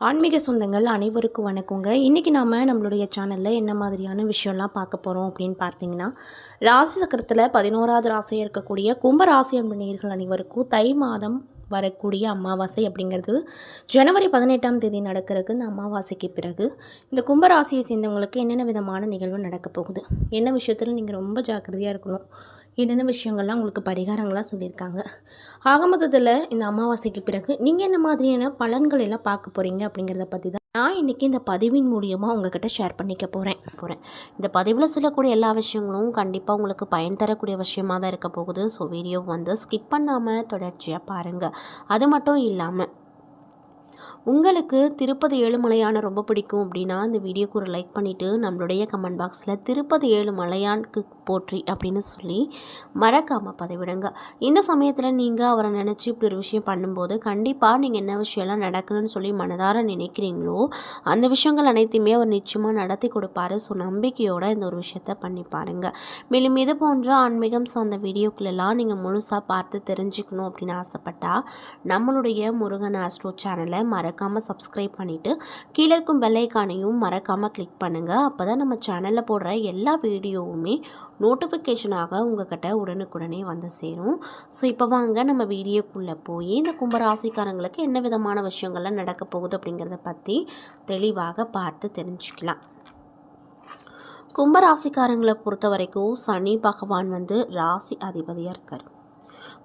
ஆன்மீக சொந்தங்கள் அனைவருக்கும் வணக்கங்க. இன்றைக்கி நாம் நம்மளுடைய சேனலில் என்ன மாதிரியான விஷயம்லாம் பார்க்க போகிறோம் அப்படின்னு பார்த்தீங்கன்னா, ராசி சக்கரத்தில் 11வது ராசியாக இருக்கக்கூடிய கும்ப ராசி அன்பர்கள் அனைவருக்கும் தை மாதம் வரக்கூடிய அமாவாசை அப்படிங்கிறது ஜனவரி 18ஆம் தேதி நடக்கிறதுக்கு இந்த அமாவாசைக்கு பிறகு இந்த கும்பராசியை சேர்ந்தவங்களுக்கு என்னென்ன விதமான நிகழ்வு நடக்க போகுது, என்ன விஷயத்தில் நீங்கள் ரொம்ப ஜாக்கிரதையாக இருக்கணும், என்னென்ன விஷயங்கள்லாம் உங்களுக்கு பரிகாரங்களாக சொல்லியிருக்காங்க, ஆக மொத்தத்தில் இந்த அமாவாசைக்கு பிறகு நீங்கள் என்ன மாதிரியான பலன்கள் எல்லாம் பார்க்க போகிறீங்க அப்படிங்கிறத பற்றி தான் நான் இன்றைக்கி இந்த பதிவின் மூலியமாக உங்ககிட்ட ஷேர் பண்ணிக்க போகிறேன். இந்த பதிவில் சொல்லக்கூடிய எல்லா விஷயங்களும் கண்டிப்பாக உங்களுக்கு பயன் தரக்கூடிய விஷயமாக தான் இருக்க போகுது. ஸோ வீடியோ வந்து ஸ்கிப் பண்ணாமல் தொடர்ச்சியாக பாருங்கள். அது மட்டும் இல்லாமல் உங்களுக்கு திருப்பதி ஏழுமலையான ரொம்ப பிடிக்கும் அப்படின்னா இந்த வீடியோக்கு ஒரு லைக் பண்ணிவிட்டு நம்மளுடைய கமெண்ட் பாக்ஸில் திருப்பதி ஏழுமலையானுக்கு போற்றி அப்படின்னு சொல்லி மறக்காமல் பதிவிடுங்க. இந்த சமயத்தில் நீங்கள் அவரை நினச்சி இப்படி ஒரு விஷயம் பண்ணும்போது கண்டிப்பாக நீங்கள் என்ன விஷயம்லாம் நடக்கணும்னு சொல்லி மனதார நினைக்கிறீங்களோ அந்த விஷயங்கள் அனைத்தையுமே அவர் நிச்சயமாக நடத்தி கொடுப்பாரு. ஸோ நம்பிக்கையோடு இந்த ஒரு விஷயத்த பண்ணி பாருங்கள். மேலும் இது போன்ற ஆன்மீகம் சார்ந்த வீடியோக்களெல்லாம் நீங்கள் முழுசாக பார்த்து தெரிஞ்சுக்கணும் அப்படின்னு ஆசைப்பட்டால் நம்மளுடைய முருகன் ஆஸ்ட்ரோ சேனலை மறக்காமல் சப்ஸ்கிரைப் பண்ணிவிட்டு கீழே இருக்கும் பெல் ஐகானையும் மறக்காமல் கிளிக் பண்ணுங்கள். அப்போ தான் நம்ம சேனலில் போடுற எல்லா வீடியோவுமே நோட்டிஃபிகேஷனாக உங்கள்கிட்ட உடனுக்குடனே வந்து சேரும். ஸோ இப்போ வாங்க நம்ம வீடியோக்குள்ளே போய் இந்த கும்பராசிக்காரங்களுக்கு என்ன விதமான விஷயங்கள்லாம் நடக்க போகுது அப்படிங்கிறத பற்றி தெளிவாக பார்த்து தெரிஞ்சுக்கலாம். கும்பராசிக்காரங்களை பொறுத்த வரைக்கும் சனி பகவான் வந்து ராசி அதிபதியாக இருக்கார்.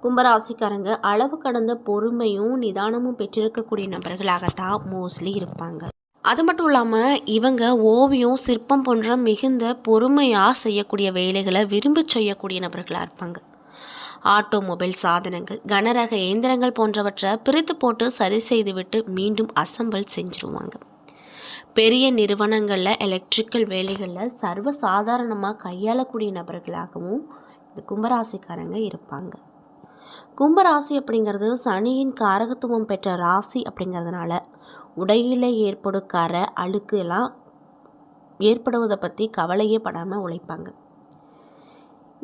கும்பராசிக்காரங்க அளவு கடந்த பொறுமையும் நிதானமும் பெற்றிருக்கக்கூடிய நபர்களாகத்தான் மோஸ்ட்லி இருப்பாங்க. அது மட்டும் இல்லாமல் இவங்க ஓவியம் சிற்பம் போன்ற மிகுந்த பொறுமையாக செய்யக்கூடிய வேலைகளை விரும்பி செய்யக்கூடிய நபர்களாக இருப்பாங்க. ஆட்டோமொபைல் சாதனங்கள், கனரக இயந்திரங்கள் போன்றவற்றை பிரித்து போட்டு சரி செய்துவிட்டு மீண்டும் அசம்பிள் செஞ்சுருவாங்க. பெரிய நிறுவனங்களில் எலக்ட்ரிக்கல் வேலைகளில் சர்வசாதாரணமாக கையாளக்கூடிய நபர்களாகவும் இந்த கும்பராசிக்காரங்க இருப்பாங்க. கும்பராசி அப்படிங்கிறது சனியின் காரகத்துவம் பெற்ற ராசி அப்படிங்கிறதுனால உடையில் ஏற்படும் கரை அழுக்கு எல்லாம் ஏற்படுவதை பற்றி கவலையே படாமல் உழைப்பாங்க.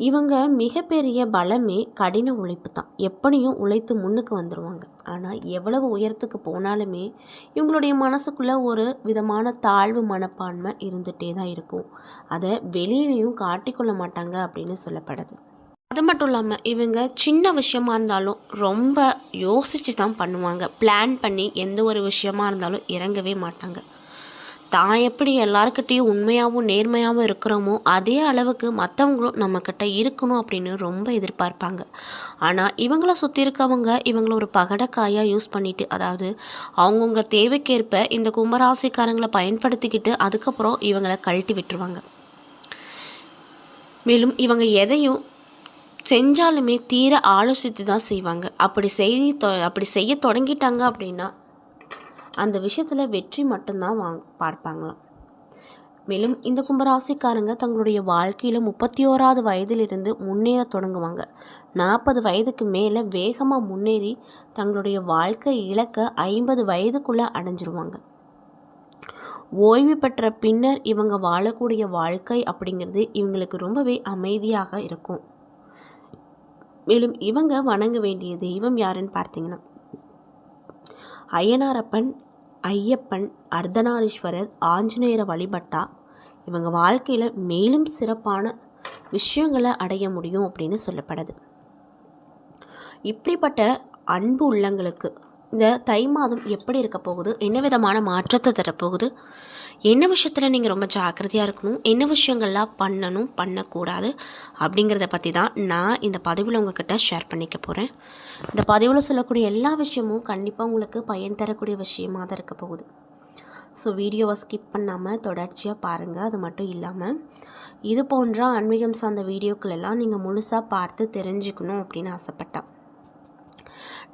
இவங்க மிகப்பெரிய பலமே கடின உழைப்பு தான். எப்படியும் உழைத்து முன்னுக்கு வந்துடுவாங்க. ஆனால் எவ்வளவு உயரத்துக்கு போனாலுமே இவங்களுடைய மனசுக்குள்ளே ஒரு விதமான தாழ்வு மனப்பான்மை இருந்துகிட்டே தான் இருக்கும். அதை வெளியிலையும் காட்டிக்கொள்ள மாட்டாங்க அப்படின்னு சொல்லப்படுது. அது மட்டும் இல்லாமல் இவங்க சின்ன விஷயமா இருந்தாலும் ரொம்ப யோசித்து தான் பண்ணுவாங்க. பிளான் பண்ணி எந்த ஒரு விஷயமா இருந்தாலும் இறங்கவே மாட்டாங்க. தான் எப்படி எல்லாருக்கிட்டேயும் உண்மையாகவும் நேர்மையாகவும் இருக்கிறோமோ அதே அளவுக்கு மற்றவங்களும் நம்மக்கிட்ட இருக்கணும் அப்படின்னு ரொம்ப எதிர்பார்ப்பாங்க. ஆனால் இவங்கள சுற்றி இருக்கவங்க இவங்கள ஒரு பகடக்காயாக யூஸ் பண்ணிவிட்டு, அதாவது அவங்கவுங்க தேவைக்கேற்ப இந்த கும்பராசிக்காரங்களை பயன்படுத்திக்கிட்டு அதுக்கப்புறம் இவங்களை கழட்டி விட்டுருவாங்க. மேலும் இவங்க எதையும் செஞ்சாலுமே தீர ஆலோசித்து தான் செய்வாங்க. அப்படி செய்ய தொடங்கிட்டாங்க அப்படின்னா அந்த விஷயத்தில் வெற்றி மட்டும்தான் பார்ப்பாங்களாம். மேலும் இந்த கும்பராசிக்காரங்க தங்களுடைய வாழ்க்கையில் 31வது வயதிலிருந்து முன்னேற தொடங்குவாங்க. 40 வயதுக்கு மேலே வேகமாக முன்னேறி தங்களுடைய வாழ்க்கை இலக்கை 50 வயதுக்குள்ளே அடைஞ்சிருவாங்க. ஓய்வு பெற்ற பின்னர் இவங்க வாழக்கூடிய வாழ்க்கை அப்படிங்கிறது இவங்களுக்கு ரொம்பவே அமைதியாக இருக்கும். மேலும் இவங்க வணங்க வேண்டிய தெய்வம் யாருன்னு பார்த்தீங்கன்னா அய்யனாரப்பன், ஐயப்பன், அர்த்தநாரீஸ்வரர், ஆஞ்சநேயரை வழிபட்டா இவங்க வாழ்க்கையில் மேலும் சிறப்பான விஷயங்களை அடைய முடியும் அப்படின்னு சொல்லப்படுது. இப்படிப்பட்ட அன்பு உள்ளங்களுக்கு இந்த தை மாதம் எப்படி இருக்க போகுது, என்ன விதமான மாற்றத்தை தரப்போகுது, என்ன விஷயத்தில் நீங்கள் ரொம்ப ஜாக்கிரதையாக இருக்கணும், என்ன விஷயங்கள்லாம் பண்ணணும் பண்ணக்கூடாது அப்படிங்கிறத பற்றி தான் நான் இந்த பதிவில் உங்கள்கிட்ட ஷேர் பண்ணிக்க போகிறேன். இந்த பதிவில் சொல்லக்கூடிய எல்லா விஷயமும் கண்டிப்பாக உங்களுக்கு பயன் தரக்கூடிய விஷயமாக தான் இருக்க போகுது. ஸோ வீடியோவை ஸ்கிப் பண்ணாமல் தொடர்ச்சியாக பாருங்கள். அது மட்டும் இல்லாமல் இது போன்ற ஆன்மீகம் சார்ந்த வீடியோக்கள் எல்லாம் நீங்கள் முழுசாக பார்த்து தெரிஞ்சுக்கணும் அப்படின்னு ஆசைப்பட்டேன்.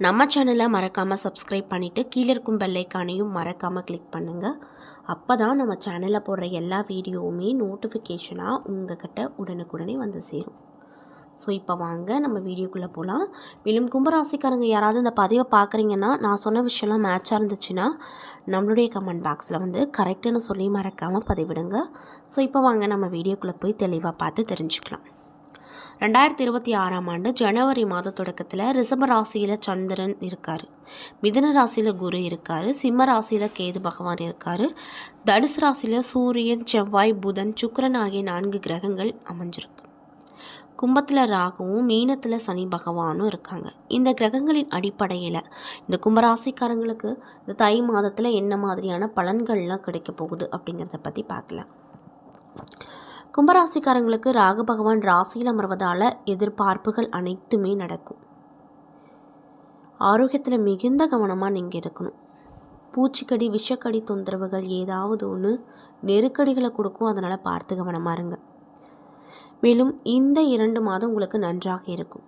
நம்ம சேனலை மறக்காமல் சப்ஸ்கிரைப் பண்ணிவிட்டு கீழே இருக்கும் பெல் ஐகானையும் மறக்காமல் கிளிக் பண்ணுங்கள். அப்போ தான் நம்ம சேனலில் போடுற எல்லா வீடியோவுமே நோட்டிஃபிகேஷனாக உங்கள்கிட்ட உடனுக்குடனே வந்து சேரும். ஸோ இப்போ வாங்க நம்ம வீடியோக்குள்ளே போகலாம். மேலும் கும்பராசிக்காரங்க யாராவது இந்த பதிவை பார்க்குறீங்கன்னா நான் சொன்ன விஷயம்லாம் மேட்சாக இருந்துச்சுன்னா நம்மளுடைய கமெண்ட் பாக்ஸில் வந்து கரெக்டுன்னு சொல்லி மறக்காமல் பதிவிடுங்க. ஸோ இப்போ வாங்க நம்ம வீடியோக்குள்ளே போய் தெளிவாக பார்த்து தெரிஞ்சுக்கலாம். 2026ஆம் ஆண்டு ஜனவரி மாத தொடக்கத்தில் ரிஷப ராசியில் சந்திரன் இருக்கார், மிதுன ராசியில் குரு இருக்கார், சிம்ம ராசியில் கேது பகவான் இருக்கார், தனுசு ராசியில் சூரியன், செவ்வாய், புதன், சுக்கிரன் ஆகிய 4 கிரகங்கள் அமைஞ்சிருக்கு. கும்பத்தில் ராகுவும் மீனத்தில் சனி பகவானும் இருக்காங்க. இந்த கிரகங்களின் அடிப்படையில் இந்த கும்பராசிக்காரங்களுக்கு இந்த தை மாதத்தில் என்ன மாதிரியான பலன்கள்லாம் கிடைக்க போகுது அப்படிங்கிறத பற்றி பார்க்கலாம். கும்பராசிக்காரங்களுக்கு ராகு பகவான் ராசியில் அமர்வதால் எதிர்பார்ப்புகள் அனைத்துமே நடக்கும். ஆரோக்கியத்தில் மிகுந்த கவனமாக நீங்கள் இருக்கணும். பூச்சிக்கடி, விஷக்கடி தொந்தரவுகள் ஏதாவது ஒன்று நெருக்கடிகளை கொடுக்கும், அதனால் பார்த்து கவனமாக இருங்க. மேலும் இந்த 2 மாதம் உங்களுக்கு நன்றாக இருக்கும்.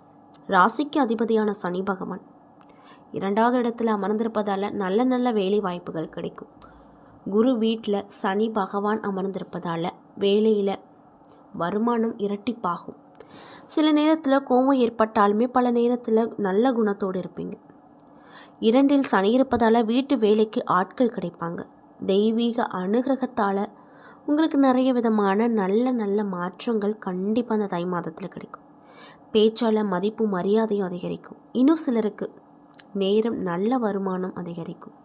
ராசிக்கு அதிபதியான சனி பகவான் 2வது இடத்துல அமர்ந்திருப்பதால் நல்ல நல்ல வேலை வாய்ப்புகள் கிடைக்கும். குரு வீட்டில் சனி பகவான் அமர்ந்திருப்பதால் வேலையில் வருமானம் இரட்டிப்பாகும். சில நேரத்தில் கோபம் ஏற்பட்டாலுமே பல நேரத்தில் நல்ல குணத்தோடு இருப்பீங்க. 2ல் சனி இருப்பதால் வீட்டு வேலைக்கு ஆட்கள் கிடைப்பாங்க. தெய்வீக அனுகிரகத்தால் உங்களுக்கு நிறைய விதமான நல்ல மாற்றங்கள் கண்டிப்பாக அந்த தை மாதத்தில் கிடைக்கும். பேச்சால் மதிப்பு மரியாதையும் அதிகரிக்கும். இன்னும் சிலருக்கு நேரம் நல்ல வருமானம் அதிகரிக்கும்.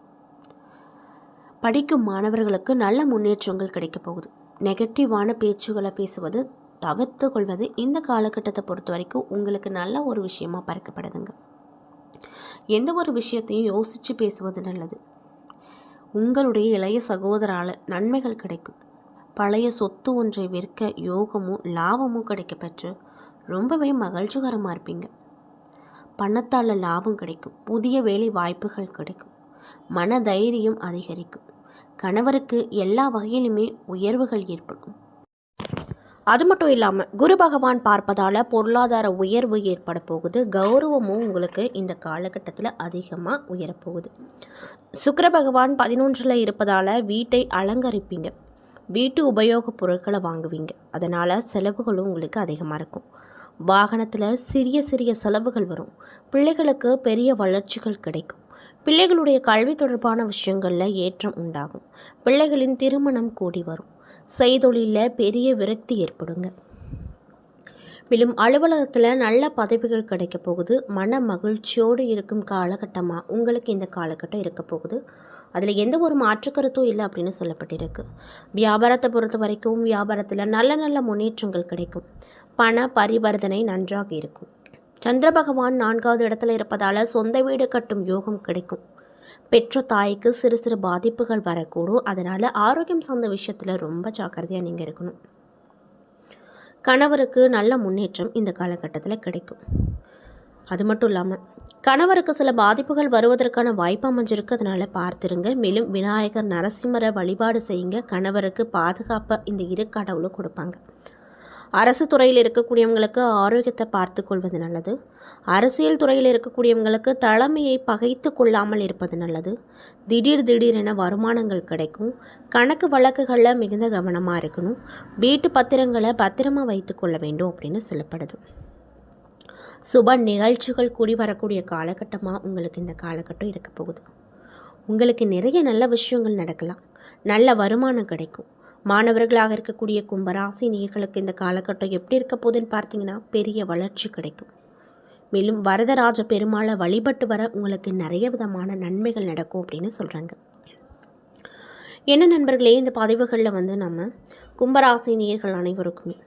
படிக்கும் மாணவர்களுக்கு நல்ல முன்னேற்றங்கள் கிடைக்க போகுது. நெகட்டிவான பேச்சுகளை பேசுவது தவிர்த்து கொள்வது இந்த காலகட்டத்தை பொறுத்த வரைக்கும் உங்களுக்கு நல்ல ஒரு விஷயமாக பார்க்கப்படுதுங்க. எந்த ஒரு விஷயத்தையும் யோசித்து பேசுவது நல்லது. உங்களுடைய இளைய சகோதரால் நன்மைகள் கிடைக்கும். பழைய சொத்து ஒன்றை விற்க யோகமும் லாபமும் கிடைக்கப்பெற்று ரொம்பவே மகிழ்ச்சிகரமாக இருப்பீங்க. பணத்தால் லாபம் கிடைக்கும். புதிய வேலை வாய்ப்புகள் கிடைக்கும். மன தைரியம் அதிகரிக்கும். கணவருக்கு எல்லா வகையிலுமே உயர்வுகள் ஏற்படும். அது மட்டும் இல்லாமல் குரு பகவான் பார்ப்பதால் பொருளாதார உயர்வு ஏற்பட போகுது. கௌரவமும் உங்களுக்கு இந்த காலகட்டத்தில் அதிகமாக உயரப்போகுது. சுக்கிர பகவான் 11ல் இருப்பதால் வீட்டை அலங்கரிப்பீங்க. வீட்டு உபயோகப் பொருட்களை வாங்குவீங்க. அதனால் செலவுகளும் உங்களுக்கு அதிகமாக இருக்கும். வாகனத்தில் சிறிய செலவுகள் வரும். பிள்ளைகளுக்கு பெரிய வளர்ச்சிகள் கிடைக்கும். பிள்ளைகளுடைய கல்வி தொடர்பான விஷயங்களில் ஏற்றம் உண்டாகும். பிள்ளைகளின் திருமணம் கூடி வரும். செய்தொழிலில் பெரிய விரக்தி ஏற்படுங்க. மேலும் அலுவலகத்தில் நல்ல பதவிகள் கிடைக்க போகுது. மன மகிழ்ச்சியோடு இருக்கும் காலகட்டமாக உங்களுக்கு இந்த காலகட்டம் இருக்க போகுது. அதில் எந்த ஒரு மாற்று கருத்தும் இல்லை அப்படின்னு சொல்லப்பட்டிருக்கு. வியாபாரத்தை பொறுத்த வரைக்கும் வியாபாரத்தில் நல்ல முன்னேற்றங்கள் கிடைக்கும். பண பரிவர்த்தனை நன்றாக இருக்கும். சந்திர பகவான் 4வது இடத்துல இருப்பதால் சொந்த வீடு கட்டும் யோகம் கிடைக்கும். பெற்ற தாய்க்கு சிறு பாதிப்புகள் வரக்கூடும். அதனால் ஆரோக்கியம் சார்ந்த விஷயத்தில் ரொம்ப ஜாக்கிரதையாக நீங்கள் இருக்கணும். கணவருக்கு நல்ல முன்னேற்றம் இந்த காலகட்டத்தில் கிடைக்கும். அது மட்டும் இல்லாமல் கணவருக்கு சில பாதிப்புகள் வருவதற்கான வாய்ப்பு அமைஞ்சிருக்கு. அதனால் பார்த்துருங்க. மேலும் விநாயகர், நரசிம்மரை வழிபாடு செய்யுங்க. கணவருக்கு பாதுகாப்பை இந்த 2 கடவுளும் கொடுப்பாங்க. அரசு துறையில் இருக்கக்கூடியவங்களுக்கு ஆரோக்கியத்தை பார்த்து கொள்வது நல்லது. அரசியல் துறையில் இருக்கக்கூடியவங்களுக்கு தலைமையை பகைத்து கொள்ளாமல் இருப்பது நல்லது. திடீரென வருமானங்கள் கிடைக்கும். கணக்கு வழக்குகளில் மிகுந்த கவனமாக இருக்கணும். வீட்டு பத்திரங்களை பத்திரமாக வைத்து கொள்ள வேண்டும் அப்படின்னு சொல்லப்படுது. சுப நிகழ்ச்சிகள் கூடி வரக்கூடிய காலகட்டமாக உங்களுக்கு இந்த காலகட்டம் இருக்க போகுது. உங்களுக்கு நிறைய நல்ல விஷயங்கள் நடக்கலாம். நல்ல வருமானம் கிடைக்கும். மாணவர்களாக இருக்கக்கூடிய கும்பராசி நேயர்களுக்கு இந்த காலகட்டம் எப்படி இருக்க போகுதுன்னு பார்த்தீங்கன்னா பெரிய வளர்ச்சி கிடைக்கும். மேலும் வரதராஜ பெருமாளை வழிபட்டு வர உங்களுக்கு நிறைய விதமான நன்மைகள் நடக்கும் அப்படின்னு சொல்கிறாங்க. என்ன நண்பர்களே, இந்த பதிவுகளில் நம்ம கும்பராசி நேயர்கள் அனைவருக்குமே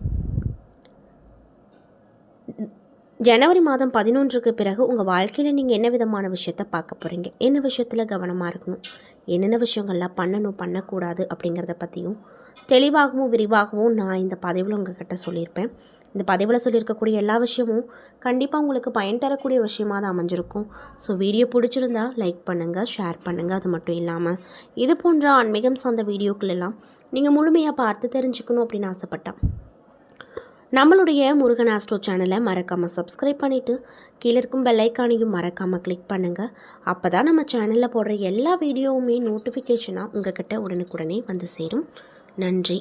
ஜனவரி மாதம் 11க்கு பிறகு உங்கள் வாழ்க்கையில் நீங்கள் என்ன விதமான விஷயத்தை பார்க்க போகிறீங்க, என்ன விஷயத்தில் கவனமாக இருக்கணும், என்னென்ன விஷயங்கள்லாம் பண்ணக்கூடாது அப்படிங்கிறத பற்றியும் தெளிவாகவும் விரிவாகவும் நான் இந்த பதிவில் உங்கள்கிட்ட சொல்லியிருப்பேன். இந்த பதிவில் சொல்லியிருக்கக்கூடிய எல்லா விஷயமும் கண்டிப்பாக உங்களுக்கு பயன் தரக்கூடிய விஷயமாக தான் அமைஞ்சிருக்கும். ஸோ வீடியோ பிடிச்சிருந்தா லைக் பண்ணுங்கள், ஷேர் பண்ணுங்கள். அது மட்டும் இல்லாமல் இது போன்ற ஆன்மீகம் சார்ந்த வீடியோக்கள் எல்லாம் நீங்கள் முழுமையாக பார்த்து தெரிஞ்சுக்கணும் அப்படின்னு ஆசைப்பட்டேன். நம்மளுடைய முருகன் ஆஸ்ட்ரோ சேனலை மறக்காமல் சப்ஸ்கிரைப் பண்ணிவிட்டு கீழே இருக்கும் பெல் ஐக்கானையும் மறக்காமல் கிளிக் பண்ணுங்கள். அப்போ தான் நம்ம சேனலில் போடுற எல்லா வீடியோவுமே நோட்டிஃபிகேஷனாக உங்கள்கிட்ட உடனுக்குடனே வந்து சேரும். நன்றி.